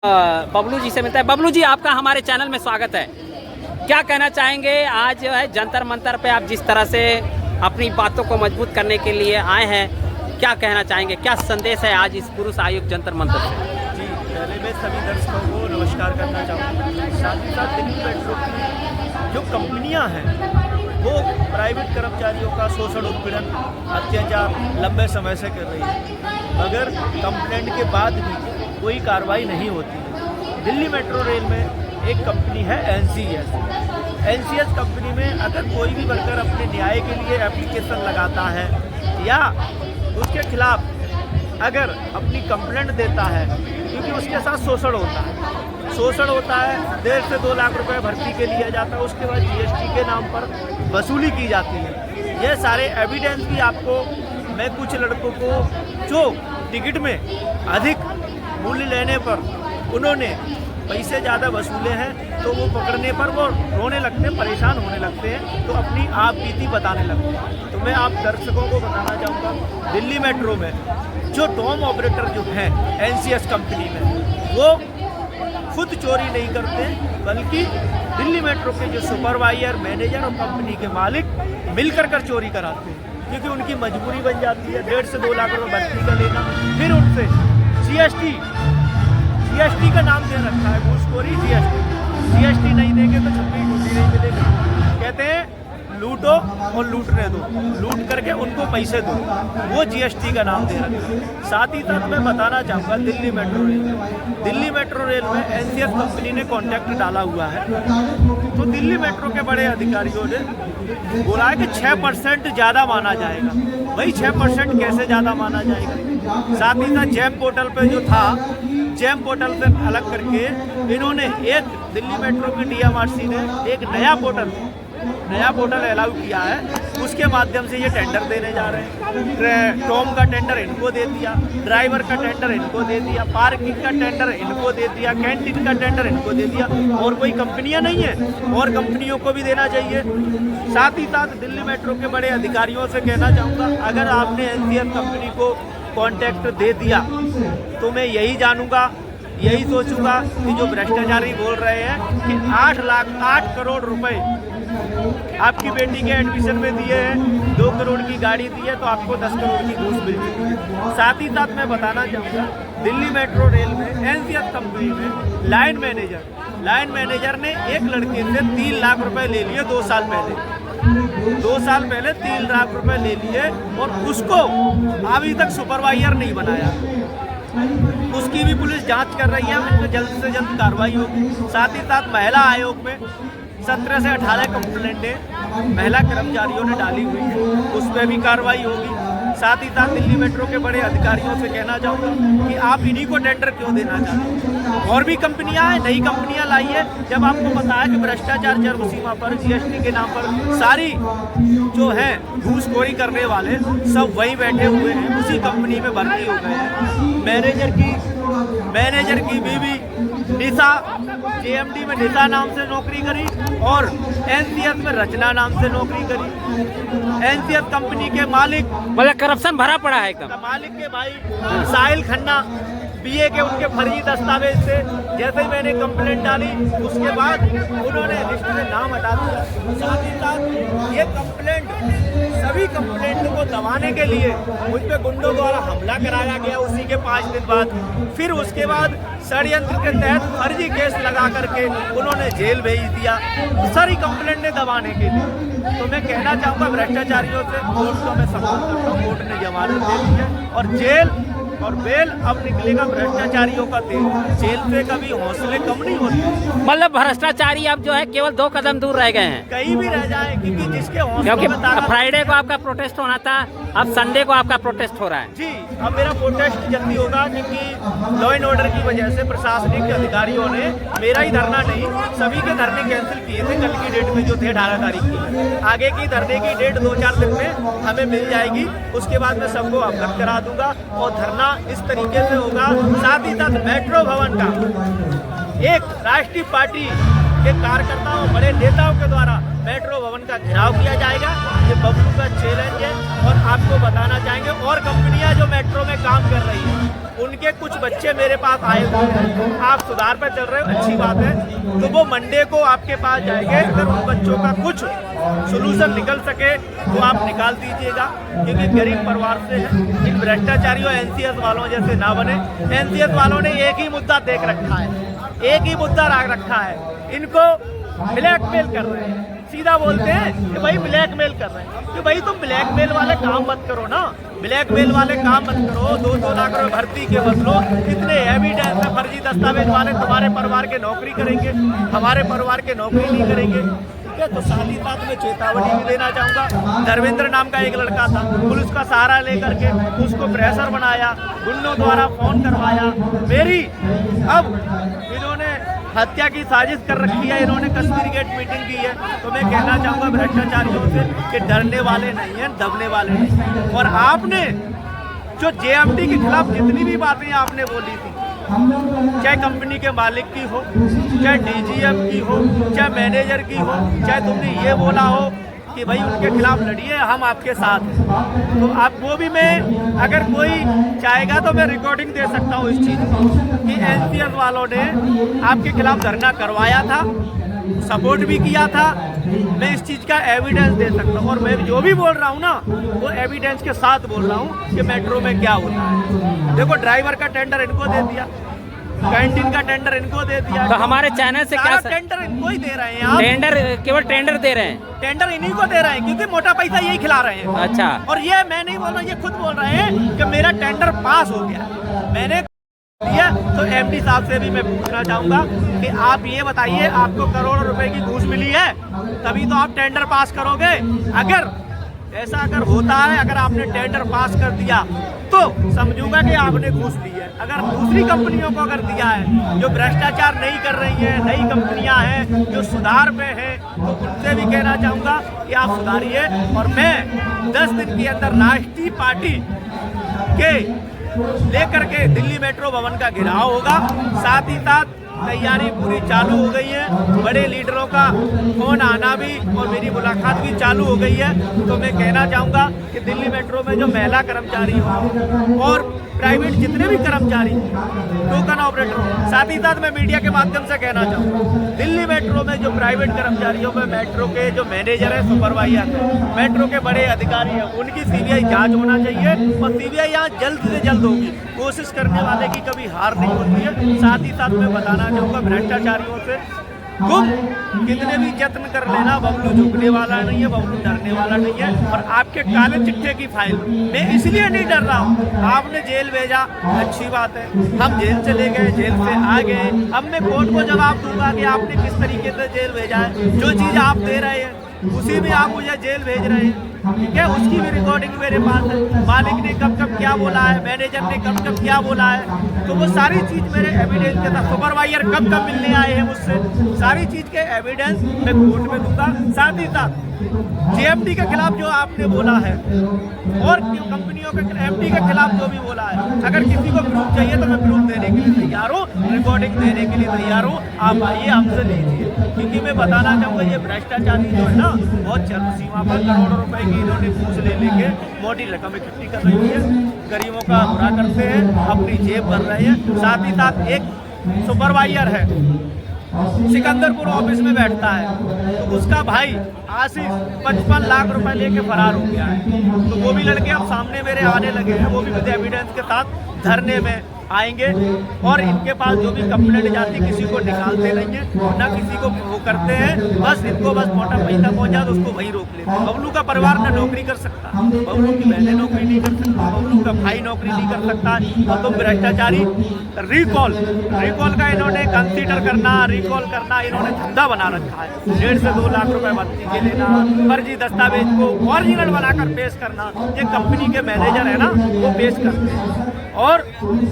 बबलू जी से मिलता है। बबलू जी, आपका हमारे चैनल में स्वागत है। क्या कहना चाहेंगे, आज जो है जंतर मंतर पे आप जिस तरह से अपनी बातों को मजबूत करने के लिए आए हैं, क्या कहना चाहेंगे, क्या संदेश है आज इस पुरुष आयोग जंतर मंतर से? जी, पहले मैं सभी दर्शकों को नमस्कार करना चाहूँगा। साथ ही साथ दिल्ली मेट्रो की जो कंपनियां हैं वो प्राइवेट कर्मचारियों का शोषण, उत्पीड़न, अत्याचार लंबे समय से कर रही है, मगर कंप्लेंट के बाद भी कोई कार्रवाई नहीं होती। दिल्ली मेट्रो रेल में एक कंपनी है एनसीएस कंपनी में अगर कोई भी वर्कर अपने न्याय के लिए एप्लीकेशन लगाता है या उसके खिलाफ अगर अपनी कंप्लेंट देता है, क्योंकि उसके साथ शोषण होता है 1.5 से 2 लाख रुपए भर्ती के लिया जाता है, उसके बाद जीएसटी के नाम पर वसूली की जाती है। ये सारे एविडेंस भी आपको मैं कुछ लड़कों को जो टिकट में अधिक मूल्य लेने पर उन्होंने पैसे ज़्यादा वसूले हैं, तो वो पकड़ने पर वो रोने लगते हैं, परेशान होने लगते हैं, तो अपनी आप बीती बताने लगते हैं। तो मैं आप दर्शकों को बताना चाहूँगा, दिल्ली मेट्रो में जो टॉम ऑपरेटर जो हैं एनसीएस कंपनी में, वो खुद चोरी नहीं करते, बल्कि दिल्ली मेट्रो के जो सुपरवाइजर, मैनेजर और कंपनी के मालिक मिलकर कर चोरी कराते हैं, क्योंकि उनकी मजबूरी बन जाती है 1.5 से 2 लाख रुपये भर्ती का लेना। फिर उनसे जीएसटी का नाम दे रखा है, घूसखोरी जीएसटी नहीं देंगे तो छुट्टी नहीं मिलेगी। कहते हैं लूटो और लूटने दो, लूट करके उनको पैसे दो, वो जीएसटी का नाम दे रखा है। साथ ही साथ मैं बताना चाहूँगा, दिल्ली मेट्रो रेल में एनसीएस कंपनी ने कॉन्ट्रैक्ट डाला हुआ है, तो दिल्ली मेट्रो के बड़े अधिकारियों ने बोला है कि 6% ज़्यादा माना जाएगा। भाई 6% कैसे ज़्यादा माना जाएगा? साथ ही साथ जैम पोर्टल पे जो था, जैम पोर्टल से अलग करके इन्होंने एक दिल्ली मेट्रो की डीएमआरसी ने एक नया पोर्टल अलाउ किया है, उसके माध्यम से ये टेंडर देने जा रहे हैं। टॉम का टेंडर इनको दे दिया, ड्राइवर का टेंडर इनको दे दिया, पार्किंग का टेंडर इनको दे दिया, कैंटीन का टेंडर इनको दे दिया। और कोई कंपनियां नहीं है, और कंपनियों को भी देना चाहिए। साथ ही साथ दिल्ली मेट्रो के बड़े अधिकारियों से कहना चाहूँगा, अगर आपने एनसीएस कंपनी को कॉन्ट्रैक्ट दे दिया तो मैं यही सोचूंगा कि जो भ्रष्टाचारी बोल रहे हैं कि 8 करोड़ रुपए आपकी बेटी के एडमिशन में दिए हैं, 2 करोड़ की गाड़ी दी है, तो आपको 10 करोड़ की घूस मिल चुकी है। साथ ही साथ मैं बताना चाहूँगा, दिल्ली मेट्रो रेल में एनसीएस कंपनी में लाइन मैनेजर ने एक लड़के से 3 लाख रुपए ले लिए 2 साल पहले 3 लाख रुपए ले लिए, और उसको अभी तक सुपरवाइजर नहीं बनाया। उसकी भी पुलिस जांच कर रही है, उन पर जल्द से जल्द कार्रवाई होगी। साथ ही साथ महिला आयोग में 17 से 18 कंप्लेंटें महिला कर्मचारियों ने डाली हुई है, उस पर भी कार्रवाई होगी। साथ ही साथ दिल्ली मेट्रो के बड़े अधिकारियों से कहना चाहूँगा कि आप इन्हीं को टेंडर क्यों देना चाहते हैं? और भी कंपनियां हैं, नई कंपनियां लाई है, जब आपको पता है कि भ्रष्टाचार चरम सीमा पर, जीएसटी के नाम पर सारी जो है घूसखोरी करने वाले सब वहीं बैठे हुए हैं, उसी कंपनी में भर्ती हो गए हैं। मैनेजर की बीवी निशा जेएमडी में निशा नाम से नौकरी करी, और एनसीएस में रचना नाम से नौकरी करी। एनसीएस कंपनी के मालिक, मतलब करप्शन भरा पड़ा है एकदम। मालिक के भाई साहिल खन्ना बीए के उनके फर्जी दस्तावेज से, जैसे ही मैंने कंप्लेंट डाली उसके बाद उन्होंने लिस्ट से नाम हटा दिया। साथ ही साथ ये सभी कंप्लेंट को दबाने के लिए मुझ पे गुंडों द्वारा हमला कराया गया उसी के 5 दिन बाद। फिर उसके बाद षड्यंत्र के तहत फर्जी केस लगा करके उन्होंने जेल भेज दिया, सारी कंप्लेंटें दबाने के लिए। तो मैं कहना चाहूँगा भ्रष्टाचारियों से, कोर्ट को मैं सपोर्ट करता हूँ, कोर्ट ने जमानत दे दी है, और जेल और बेल अब निकलेगा भ्रष्टाचारियों का तेल। जेल से कभी हौसले कम नहीं होते। मतलब भ्रष्टाचारी अब जो है केवल 2 कदम दूर रह गए हैं, कहीं भी रह जाए, क्योंकि जिसके क्योंकि फ्राइडे को आपका प्रोटेस्ट होना था, अब संडे को आपका प्रोटेस्ट हो रहा है। जी, अब मेरा प्रोटेस्ट जल्दी होगा, क्योंकि लॉ एंड ऑर्डर की वजह से प्रशासनिक अधिकारियों ने मेरा ही धरना नहीं, सभी के धरने कैंसिल किए थे। कल की डेट में जो थे 18 तारीख की, आगे की धरने की डेट 2-4 दिन में हमें मिल जाएगी। उसके बाद मैं सबको अवगत करा दूंगा, और धरना इस तरीके से होगा। साथ ही साथ मेट्रो भवन का एक राष्ट्रीय पार्टी के कार्यकर्ताओं, बड़े नेताओं के द्वारा मेट्रो भवन का घेराव किया जाएगा। ये बबलू का चैलेंज है और आपको बताना चाहेंगे और कंपनियां जो मेट्रो में काम कर रही हैं उनके कुछ बच्चे मेरे पास आए हुए हैं। आप सुधार पर चल रहे हो, अच्छी बात है, तो वो मंडे को आपके पास जाएंगे। अगर उन बच्चों का कुछ सोल्यूशन निकल सके तो आप निकाल दीजिएगा, क्योंकि गरीब परिवार से है। इन भ्रष्टाचारियों एनसीएस वालों जैसे ना बने। एनसीएस वालों ने एक ही मुद्दा देख रखा है, एक ही मुद्दा रखा है, इनको ब्लैकमेल कर रहे हैं। सीधा बोलते हैं कि भाई ब्लैकमेल कर रहे हैं, कि भाई तुम ब्लैकमेल वाले काम मत करो ना, ब्लैकमेल वाले काम मत करो। 2-2 लाख रुपए भर्ती के बदलो इतने एविडेंस है, फर्जी दस्तावेज वाले तुम्हारे परिवार के नौकरी करेंगे, हमारे परिवार के नौकरी नहीं करेंगे। ठीक है, तो साथ ही साथ मैं चेतावनी भी देना चाहूँगा। धर्मेंद्र नाम का एक लड़का था, पुलिस का सहारा लेकर के उसको प्रेशर बनाया, गुंडों द्वारा फोन करवाया मेरी। अब इन्होंने हत्या की साजिश कर रखी है, इन्होंने कश्मीरी गेट मीटिंग की है। तो मैं कहना चाहूँगा भ्रष्टाचारियों से कि डरने वाले नहीं हैं, दबने वाले नहीं। और आपने जो जेएमटी के खिलाफ जितनी भी बातें आपने बोली थी, चाहे कंपनी के मालिक की हो, चाहे डीजीएम की हो, चाहे मैनेजर की हो, चाहे तुमने ये बोला हो कि भाई उनके खिलाफ लड़िए, हम आपके साथ हैं, तो आप वो भी मैं, अगर कोई चाहेगा तो मैं रिकॉर्डिंग दे सकता हूँ इस चीज़ की कि एनसीएस वालों ने आपके खिलाफ धरना करवाया था, सपोर्ट भी किया था। मैं इस चीज़ का एविडेंस दे सकता हूँ और मैं जो भी बोल रहा हूँ ना वो एविडेंस के साथ बोल रहा हूँ कि मेट्रो में क्या होता है। देखो, ड्राइवर का टेंडर इनको दे दिया, कैंटीन का टेंडर इनको दे दिया। तो हमारे चैनल से क्या टेंडर इनको ही दे रहे हैं आप? टेंडर केवल टेंडर दे रहे हैं, टेंडर इन्हीं को दे रहे हैं क्योंकि मोटा पैसा यही खिला रहे हैं। अच्छा, और ये मैं नहीं बोल रहा, ये खुद बोल रहे हैं कि मेरा टेंडर पास हो गया, मैंने दिया। तो एमडी साहब से भी मैं पूछना चाहूंगा कि आप ये बताइए, आपको करोड़ों रुपए की घूस मिली है तभी तो आप टेंडर पास करोगे। अगर ऐसा अगर होता है, अगर आपने टेंडर पास कर दिया तो समझूंगा कि आपने घूस ली है। अगर दूसरी कंपनियों को अगर दिया है जो भ्रष्टाचार नहीं कर रही है, नई कंपनियां हैं जो सुधार पे हैं, तो उनसे भी कहना चाहूंगा कि आप सुधारिए। और मैं 10 दिन के अंदर राष्ट्रीय पार्टी के लेकर के दिल्ली मेट्रो भवन का घेराव होगा। साथ ही साथ तैयारी पूरी चालू हो गई है, बड़े लीडरों का फोन आना भी और मेरी मुलाकात भी चालू हो गई है। तो मैं कहना चाहूँगा कि दिल्ली मेट्रो में जो महिला कर्मचारी हो और प्राइवेट जितने भी कर्मचारी टोकन ऑपरेटर हो, साथ ही साथ मैं मीडिया के माध्यम से कहना चाहूँगा, दिल्ली मेट्रो में जो प्राइवेट कर्मचारियों में मेट्रो के जो मैनेजर है, सुपरवाइजर है, मेट्रो के बड़े अधिकारी हैं, उनकी सीबीआई जांच होना चाहिए और सीबीआई यहाँ जल्द से जल्द होगी। कोशिश करने वाले की कभी हार नहीं होती है। साथ ही साथ मैं बताना चाहूँगा भ्रष्टाचारियों से, तुम कितने भी यत्न कर लेना, बबलू झुकने वाला नहीं है, बबलू डरने वाला नहीं है। और आपके काले चिट्ठे की फाइल मैं इसलिए नहीं डर रहा हूँ, आपने जेल भेजा, अच्छी बात है, हम जेल चले गए, जेल से आ गए, अब मैं कोर्ट को जवाब दूंगा कि आपने किस तरीके से जेल भेजा है। जो चीज़ आप दे रहे हैं उसी में आप मुझे जेल भेज रहे हैं, ठीक है, उसकी भी रिकॉर्डिंग मेरे पास है। मालिक ने कब कब क्या बोला है, मैनेजर ने कब कब क्या बोला है, तो वो सारी चीज़ मेरे एविडेंस के साथ, सुपरवाइजर कब कब मिलने आए हैं मुझसे, सारी चीज़ के एविडेंस मैं कोर्ट में दूंगा। साथ ही साथ जेएमटी के खिलाफ जो आपने बोला है और कंपनियों के एमडी के खिलाफ जो भी बोला है, अगर किसी को प्रूफ चाहिए तो मैं प्रूफ देने के लिए तैयार हूँ, रिकॉर्डिंग देने के लिए तैयार हूँ। आप आइए, हमसे लीजिए, क्योंकि मैं बताना चाहूँगा ये भ्रष्टाचारी जो है ना, बहुत चरम सीमा पर करोड़ों रुपए की इन्होंने घूस ले लेके मोटी रकम इकट्ठी कर रही है, गरीबों का बुरा करते हैं, अपनी जेब भर रहे हैं। साथ ही साथ एक सुपरवाइजर है, सिकंदरपुर ऑफिस में बैठता है, तो उसका भाई आशीष 55 लाख रुपए लेके फरार हो गया है। तो वो भी लड़के अब सामने मेरे आने लगे हैं, वो भी विद एविडेंस के साथ धरने में आएंगे। और इनके पास जो भी कंप्लेंट जाती, किसी को निकालते नहीं है, ना किसी को वो करते हैं, बस इनको बस मोटा पैसा पहुंचा तो उसको वही रोक लेते हैं। बबलू का परिवार ना नौकरी कर सकता, बबलू की बहनें नौकरी नहीं कर सकता, बबलू का भाई नौकरी नहीं कर सकता। और तुम भ्रष्टाचारी रिकॉल का इन्होंने कंसीडर करना, रिकॉल करना इन्होंने धंधा बना रखा है। 1.5 से 2 लाख रुपए भर्ती के लेना, फर्जी दस्तावेज को ओरिजिनल बनाकर पेश करना, ये कंपनी के मैनेजर है ना, वो पेश करते हैं। और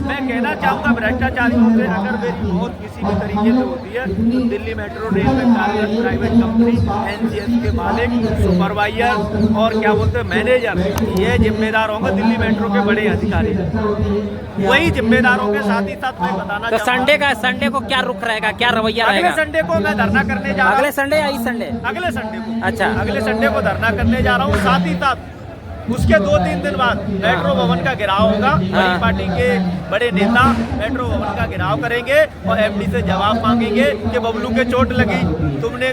मैं कहना चाहूँगा भ्रष्टाचारियों से, अगर मेरी मौत किसी भी तरीके से होती है तो दिल्ली मेट्रो रेल में कार्यरत प्राइवेट कंपनी NCS के मालिक, सुपरवाइजर और क्या बोलते हैं मैनेजर, ये जिम्मेदार होंगे। दिल्ली मेट्रो के बड़े अधिकारी वही जिम्मेदार होंगे। साथ ही साथ मैं बताना तो संडे को क्या रुख रहेगा, क्या रवैया रहेगा? अगले संडे को मैं धरना करने जा रहा हूँ। अगले संडे या इस संडे? अगले संडे को। अच्छा, अगले संडे को धरना करने जा रहा हूँ। साथ ही साथ उसके 2-3 दिन बाद मेट्रो भवन का घेराव होगा। बड़ी पार्टी के बड़े नेता मेट्रो भवन का घेराव करेंगे और MD से जवाब मांगेंगे कि बबलू के चोट लगी, तुमने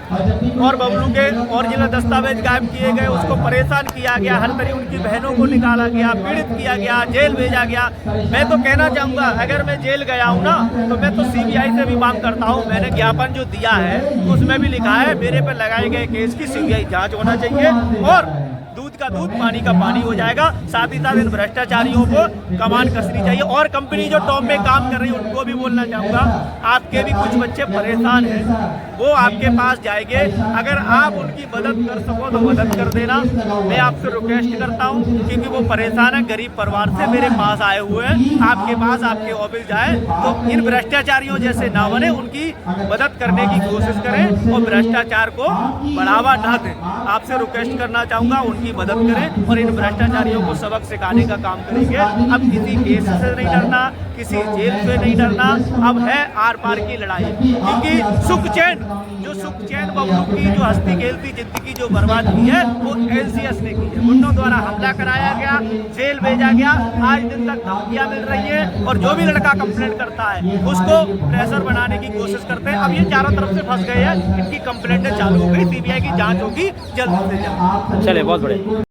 और बबलू के ओरिजिनल दस्तावेज गायब किए गए, उसको परेशान किया गया, हर तरह उनकी बहनों को निकाला गया, पीड़ित किया गया, जेल भेजा गया। मैं तो कहना चाहूँगा, अगर मैं जेल गया हूँ ना तो मैं तो CBI से भी मांग करता हूँ। मैंने ज्ञापन जो दिया है उसमें भी लिखा है मेरे पर लगाए गए केस की CBI जाँच होना चाहिए और दूध का दूध पानी का पानी हो जाएगा। साथ ही साथ इन भ्रष्टाचारियों को कमान कसनी चाहिए। और कंपनी जो टॉप में काम कर रही है उनको भी बोलना चाहूँगा, आपके भी कुछ बच्चे परेशान हैं, वो आपके पास जाएंगे, अगर आप उनकी मदद कर सको तो मदद कर देना। मैं आपसे रिक्वेस्ट करता हूँ क्योंकि वो परेशान है, गरीब परिवार से मेरे पास आए हुए हैं, आपके पास आपके ऑफिस जाए तो इन भ्रष्टाचारियों जैसे ना बने, उनकी मदद करने की कोशिश करें और भ्रष्टाचार को बढ़ावा ना दें। आपसे रिक्वेस्ट करना चाहूँगा उनकी मदद करें और इन भ्रष्टाचारियों को सबक सिखाने का काम करेंगे। अब किसी केस से नहीं डरना, किसी जेल से नहीं डरना, अब है आर पार की लड़ाई। क्योंकि सुख चैन बबलू की जो हस्ती खेलती जिंदगी जो बर्बाद की है वो NCS ने की है। गुंडों द्वारा हमला कराया गया, जेल भेजा गया, आज दिन तक धमकियां मिल रही है और जो भी लड़का कंप्लेंट करता है उसको प्रेशर बनाने की कोशिश करते हैं। अब ये चारों तरफ से फंस गए हैं, इनकी कंप्लेंटें चालू हो गई, CBI की जांच होगी जल्द से जल्द। चले, बहुत बड़े।